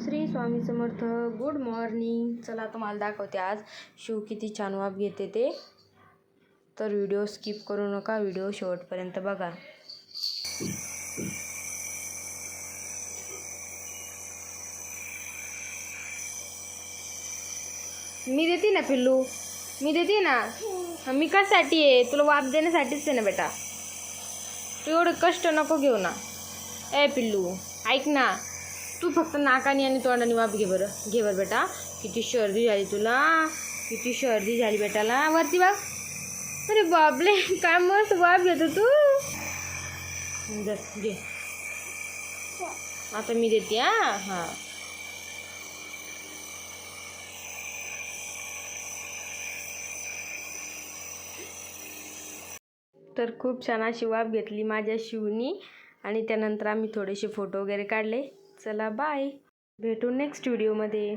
Shri Swami Samarth. Good morning. चला तुम्हाला दाखवते आज शिव किती छान वाफ घेते ते. तर व्हिडिओ स्किप करू नका, व्हिडिओ शेवटपर्यंत बघा. मी देते ना पिल्लू, मी देते ना. मी कशासाठी आहे? तुला वाफ देण्यासाठीच आहे ना बेटा. तू एवढं कष्ट नको घेऊ ना. ए पिल्लू ऐक ना, तू फक्त नाकाने आणि तोंडाने वाफ घे बरं. घे बरं बेटा. किती सर्दी झाली तुला, किती सर्दी झाली बेटाला. वरती बघ. अरे बापले, काय मस्त वाफ घेतो तू. घे आता मी देते. हां तर खूप छान अशी वाफ घेतली माझ्या शिवनी. आणि त्यानंतर आम्ही थोडेसे फोटो वगैरे काढले. चला बाय, भेटू नेक्स्ट व्हिडिओमध्ये.